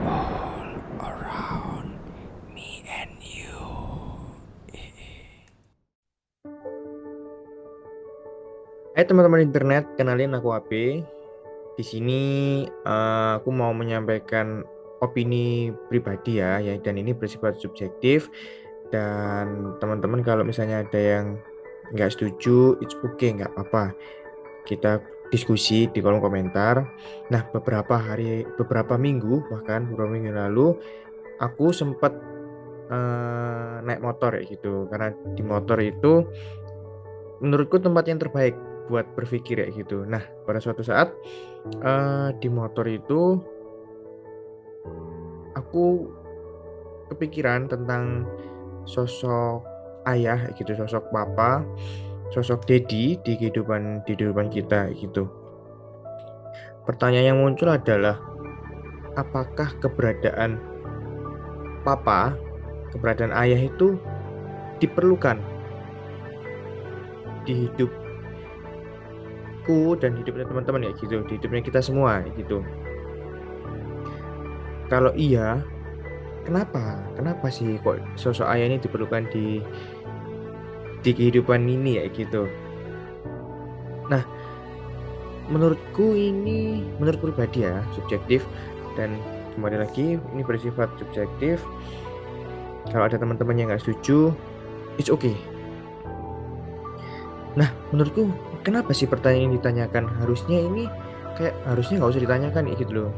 All around me and you. Hai teman-teman internet, kenalin aku AP. Di sini aku mau menyampaikan opini pribadi ya, dan ini bersifat subjektif. Dan teman-teman kalau misalnya ada yang nggak setuju, it's okay, nggak apa-apa. Kita diskusi di kolom komentar. Nah, beberapa minggu, bahkan beberapa minggu lalu, aku sempat naik motor ya gitu. Karena di motor itu menurutku tempat yang terbaik buat berpikir ya gitu. Nah, pada suatu saat di motor itu aku kepikiran tentang sosok ayah gitu, sosok papa, sosok daddy di kehidupan kita gitu. Pertanyaan yang muncul adalah apakah keberadaan papa, keberadaan ayah itu diperlukan di hidupku dan hidupnya teman-teman ya gitu, di hidupnya kita semua gitu. Kalau iya, kenapa? Kenapa sih kok sosok ayah ini diperlukan di kehidupan ini ya gitu? Nah, menurut pribadi ya, subjektif dan kembali lagi ini bersifat subjektif. Kalau ada teman-teman yang nggak setuju, it's okay. Nah, menurutku kenapa sih pertanyaan ini ditanyakan? Harusnya nggak usah ditanyakan ya gitu loh.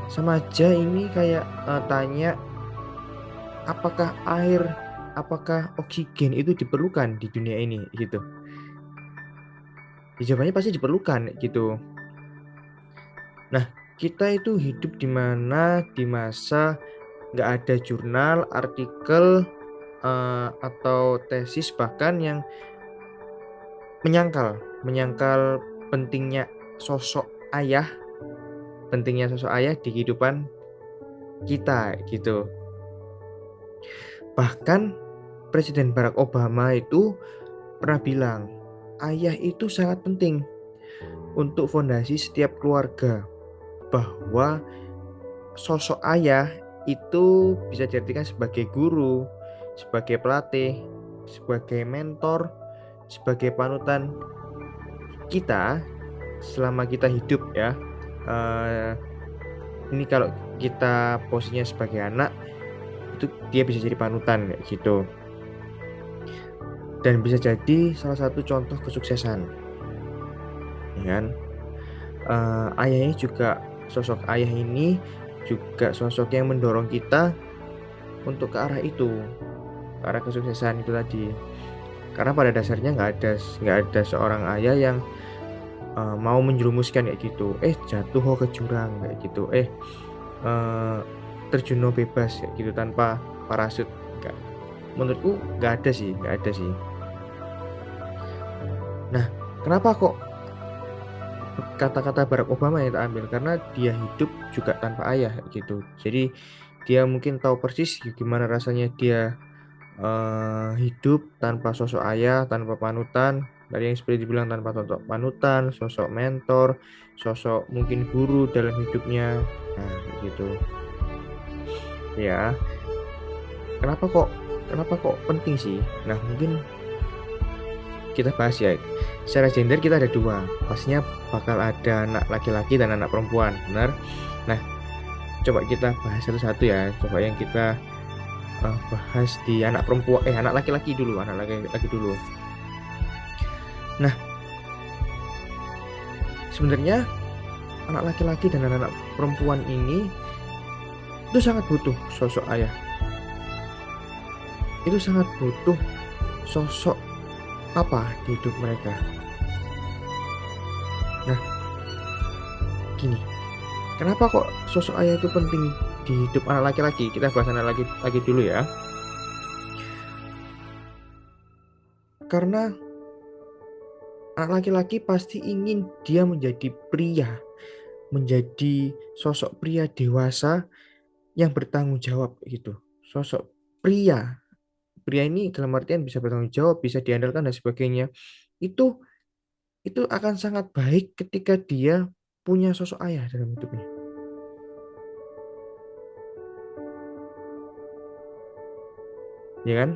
Sama aja ini kayak tanya apakah air, apakah oksigen itu diperlukan di dunia ini gitu. Ya, jawabannya pasti diperlukan gitu. Nah, kita itu hidup di masa nggak ada jurnal, artikel, atau tesis bahkan yang menyangkal pentingnya sosok ayah, pentingnya sosok ayah di kehidupan kita gitu. Bahkan Presiden Barack Obama itu pernah bilang, ayah itu sangat penting untuk fondasi setiap keluarga, bahwa sosok ayah itu bisa dijadikan sebagai guru, sebagai pelatih, sebagai mentor, sebagai panutan kita selama kita hidup ya. Eh, ini kalau kita posisinya sebagai anak, itu dia bisa jadi panutan kayak gitu. Dan bisa jadi salah satu contoh kesuksesan, ya kan? Ayahnya juga, sosok ayah ini juga sosok yang mendorong kita untuk ke arah itu, ke arah kesuksesan itu tadi. Karena pada dasarnya nggak ada seorang ayah yang mau menjerumuskan kayak gitu, jatuh ke jurang kayak gitu, eh, terjun bebas kayak gitu tanpa parasut. Nggak. Menurutku nggak ada sih. Nah, kenapa kok kata-kata Barack Obama yang kita ambil? Karena dia hidup juga tanpa ayah kayak gitu. Jadi dia mungkin tahu persis gimana rasanya dia hidup tanpa sosok ayah, tanpa panutan. Dari yang seperti dibilang, tanpa sosok panutan, sosok mentor, sosok mungkin guru dalam hidupnya. Nah, kayak gitu. Ya, kenapa kok penting sih? Nah, mungkin kita bahas ya. Secara gender kita ada dua. Pastinya bakal ada anak laki-laki dan anak perempuan, benar? Nah, coba kita bahas satu-satu ya. Coba yang kita bahas di anak perempuan, anak laki-laki dulu, anak laki-laki dulu. Nah, sebenarnya anak laki-laki dan anak perempuan ini itu sangat butuh sosok ayah. Itu sangat butuh sosok apa di hidup mereka. Nah, gini, kenapa kok sosok ayah itu penting di hidup anak laki-laki? Kita bahas anak laki-laki dulu ya. Karena anak laki-laki pasti ingin dia menjadi pria, menjadi sosok pria dewasa yang bertanggung jawab gitu. Sosok pria. Pria ini dalam artian bisa bertanggung jawab, bisa diandalkan dan sebagainya. Itu itu akan sangat baik ketika dia punya sosok ayah dalam hidupnya. ya kan?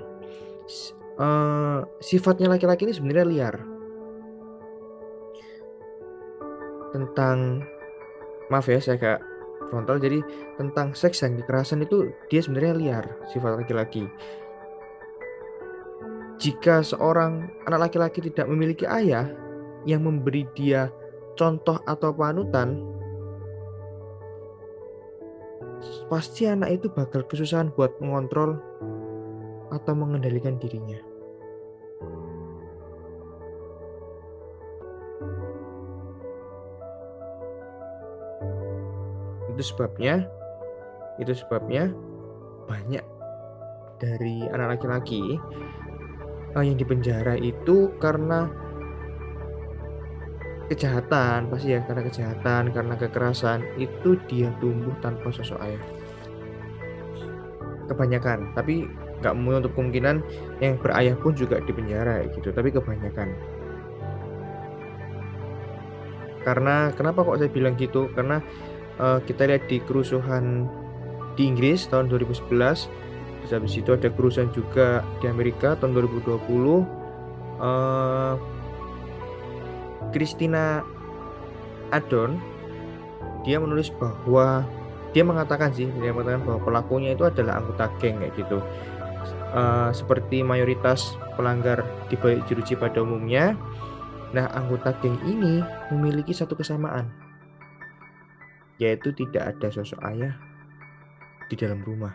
Sifatnya laki-laki ini sebenarnya liar. Tentang, maaf ya saya agak frontal, jadi tentang seks dan kekerasan itu dia sebenarnya liar, sifat laki-laki. Jika seorang anak laki-laki tidak memiliki ayah yang memberi dia contoh atau panutan, pasti anak itu bakal kesusahan buat mengontrol atau mengendalikan dirinya. Itu sebabnya, itu sebabnya banyak dari anak laki-laki yang dipenjara itu karena kejahatan, pasti ya karena kejahatan, karena kekerasan, itu dia tumbuh tanpa sosok ayah. Kebanyakan, tapi nggak menutup kemungkinan yang berayah pun juga dipenjara gitu, tapi kebanyakan. Karena kenapa kok saya bilang gitu? Karena kita lihat di kerusuhan di Inggris tahun 2011, terus habis itu ada kerusuhan juga di Amerika tahun 2020. eh, Christina Adon, dia menulis bahwa dia mengatakan bahwa pelakunya itu adalah anggota geng kayak gitu. Seperti mayoritas pelanggar di balik jeruji pada umumnya, nah anggota geng ini memiliki satu kesamaan, yaitu tidak ada sosok ayah di dalam rumah.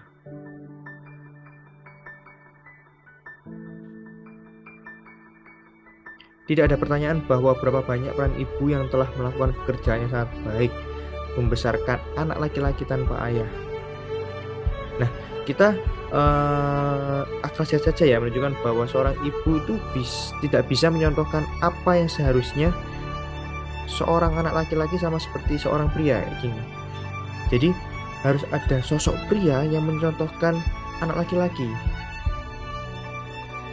Tidak ada pertanyaan bahwa berapa banyak peran ibu yang telah melakukan pekerjaan yang sangat baik, membesarkan anak laki-laki tanpa ayah. Nah, kita akal sehat saja ya menunjukkan bahwa seorang ibu itu tidak bisa menyontohkan apa yang seharusnya seorang anak laki-laki sama seperti seorang pria kayak gini. Jadi harus ada sosok pria yang mencontohkan anak laki-laki.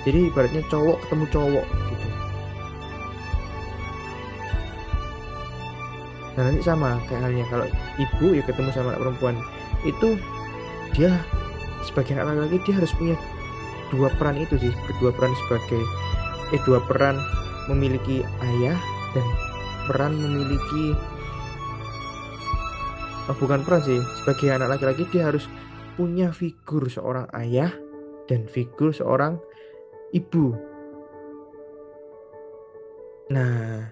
Jadi ibaratnya cowok ketemu cowok gitu. Dan nanti sama kayak halnya kalau ibu ya ketemu sama anak perempuan, itu dia sebagai anak laki-laki dia harus punya dua peran itu sih, dua peran memiliki ayah dan peran memiliki, bukan peran sih, sebagai anak laki-laki dia harus punya figur seorang ayah dan figur seorang ibu. Nah,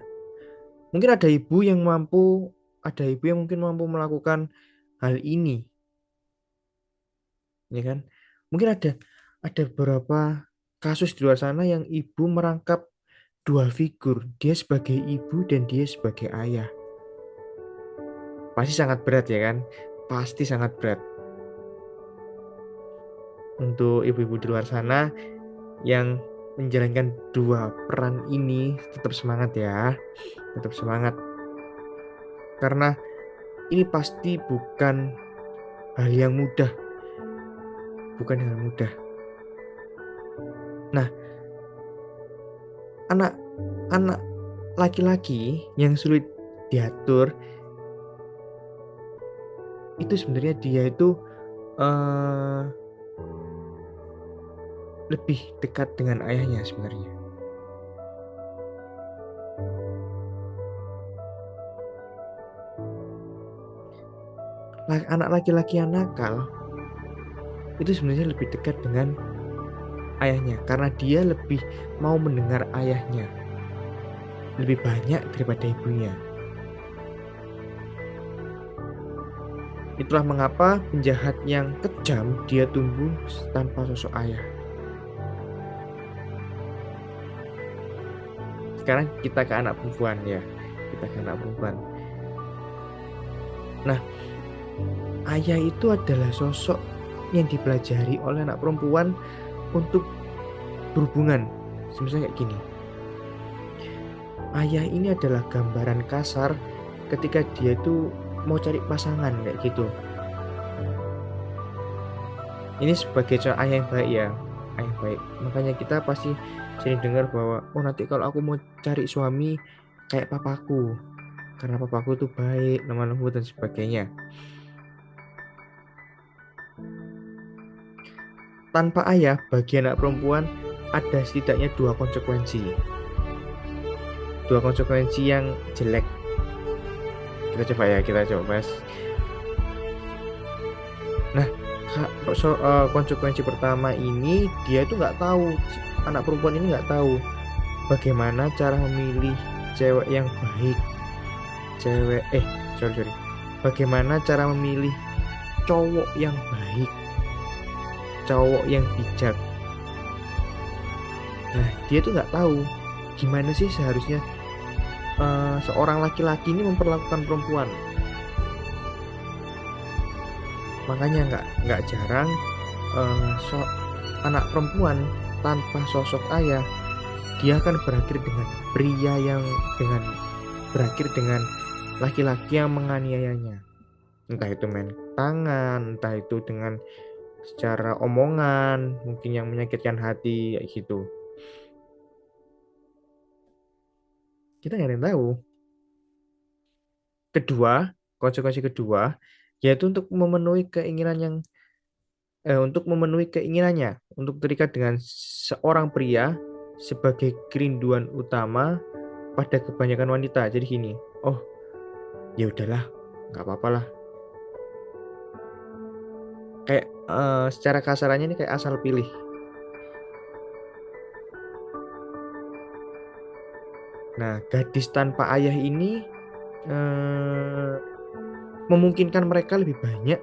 mungkin ada ibu yang mungkin mampu melakukan hal ini, ya kan? Mungkin ada beberapa kasus di luar sana yang ibu merangkap dua figur, dia sebagai ibu dan dia sebagai ayah. Pasti sangat berat ya kan? Pasti sangat berat. Untuk ibu-ibu di luar sana yang menjalankan dua peran ini, tetap semangat ya. Tetap semangat. Karena ini pasti bukan hal yang mudah. Bukan hal mudah. Nah, anak-anak laki-laki yang sulit diatur itu sebenarnya dia itu eh, lebih dekat dengan ayahnya sebenarnya. Anak laki-laki yang nakal itu sebenarnya lebih dekat dengan ayahnya karena dia lebih mau mendengar ayahnya lebih banyak daripada ibunya. Itulah mengapa penjahat yang kejam dia tumbuh tanpa sosok ayah. Sekarang kita ke anak perempuan ya. Kita ke anak perempuan. Nah, ayah itu adalah sosok yang dipelajari oleh anak perempuan untuk berhubungan. Misalnya kayak gini. Ayah ini adalah gambaran kasar ketika dia itu mau cari pasangan kayak gitu. Ini sebagai contoh ayah yang baik ya, ayah yang baik. Makanya kita pasti sering dengar bahwa oh nanti kalau aku mau cari suami kayak papaku, karena papaku tuh baik, lemah lembut dan sebagainya. tanpa ayah bagi anak perempuan ada setidaknya dua konsekuensi yang jelek. Kita coba bahas. Nah, konsekuensi pertama ini dia itu nggak tahu, anak perempuan ini nggak tahu bagaimana cara memilih cewek yang baik, cewek sorry sorry, bagaimana cara memilih cowok yang baik, cowok yang bijak. Nah, dia tuh nggak tahu gimana sih seharusnya seorang laki-laki ini memperlakukan perempuan. Makanya nggak jarang eh, so, anak perempuan tanpa sosok ayah dia akan berakhir dengan laki-laki yang menganiayanya. Entah itu main tangan, entah itu dengan secara omongan, mungkin yang menyakitkan hati kayak gitu. Kita nggak ada yang tahu. Kedua, konsekuensi kedua, yaitu untuk memenuhi keinginannya untuk terikat dengan seorang pria sebagai kerinduan utama pada kebanyakan wanita. Jadi gini, oh ya udahlah, nggak apa-apa lah. Kayak secara kasarannya ini kayak asal pilih. Nah, gadis tanpa ayah ini eh, memungkinkan mereka lebih banyak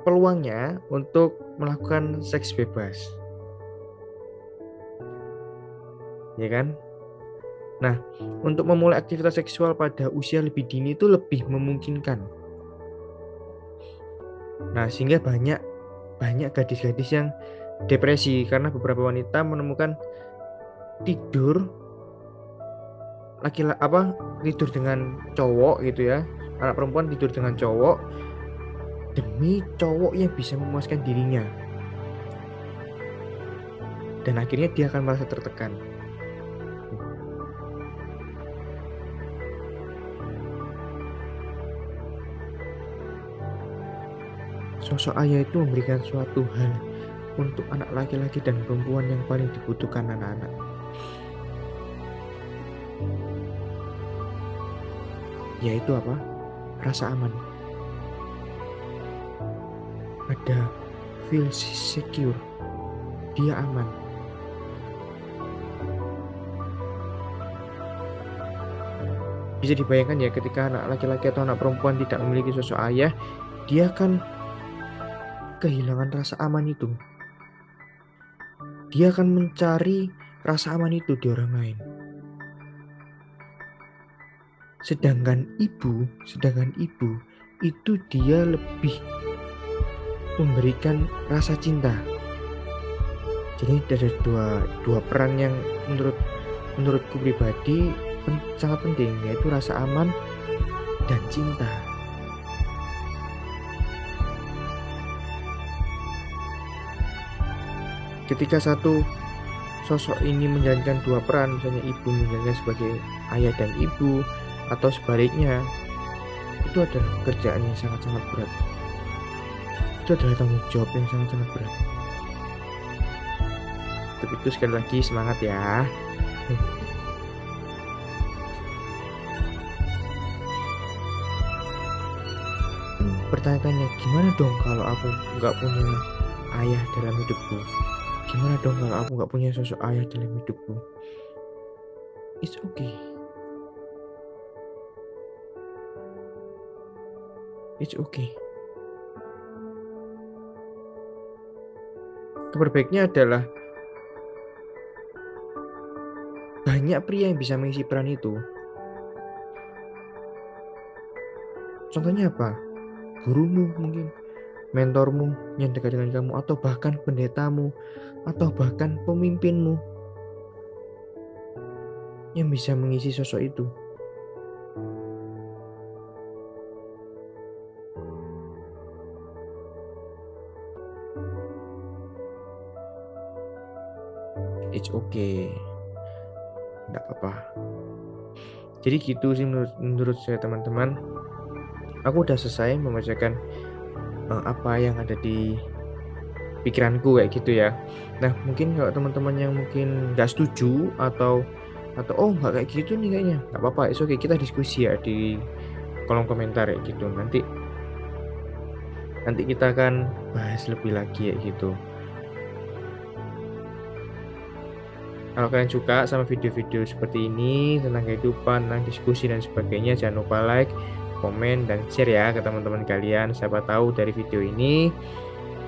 peluangnya untuk melakukan seks bebas, ya kan? Nah, untuk memulai aktivitas seksual pada usia lebih dini itu lebih memungkinkan. Nah, sehingga banyak banyak gadis-gadis yang depresi karena beberapa wanita menemukan tidur tidur dengan cowok gitu ya. Anak perempuan tidur dengan cowok demi cowok yang bisa memuaskan dirinya. Dan akhirnya dia akan merasa tertekan. Sosok ayah itu memberikan suatu hal untuk anak laki-laki dan perempuan yang paling dibutuhkan anak-anak. Yaitu apa? Rasa aman. Ada feel secure. Dia aman. Bisa dibayangkan ya ketika anak laki-laki atau anak perempuan tidak memiliki sosok ayah, dia akan kehilangan rasa aman itu. Dia akan mencari rasa aman itu di orang lain. Sedangkan ibu itu dia lebih memberikan rasa cinta. Jadi ada dua peran yang menurutku pribadi sangat penting, yaitu rasa aman dan cinta. Ketika satu sosok ini menjalankan dua peran, misalnya ibu menjalankan sebagai ayah dan ibu, atau sebaliknya, itu adalah pekerjaan yang sangat-sangat berat. Itu adalah tanggung jawab yang sangat-sangat berat. Untuk itu sekali lagi semangat ya. Pertanyaannya, gimana dong kalau aku nggak punya ayah dalam hidupku? Gimana dong kalau aku nggak punya sosok ayah dalam hidupku? It's okay. It's okay. Kabar baiknya adalah banyak pria yang bisa mengisi peran itu. Contohnya apa? Gurumu mungkin, mentormu yang dekat dengan kamu, atau bahkan pendetamu, atau bahkan pemimpinmu yang bisa mengisi sosok itu. It's okay. Tidak apa-apa. Jadi gitu sih menurut saya teman-teman. Aku udah selesai membacakan apa yang ada di pikiranku kayak gitu ya. Nah, mungkin kalau teman-teman yang mungkin nggak setuju atau oh nggak kayak gitu nih kayaknya, nggak apa-apa, it's okay, kita diskusi ya di kolom komentar ya gitu. Nanti nanti kita akan bahas lebih lagi ya gitu. Kalau kalian suka sama video-video seperti ini tentang kehidupan, tentang diskusi dan sebagainya, jangan lupa like, komen, dan share ya ke teman-teman kalian. Siapa tahu dari video ini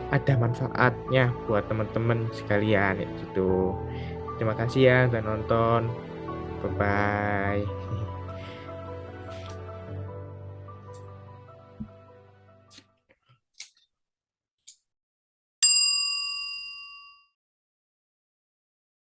ada manfaatnya buat teman-teman sekalian ya gitu. Terima kasih ya udah nonton. Bye-bye.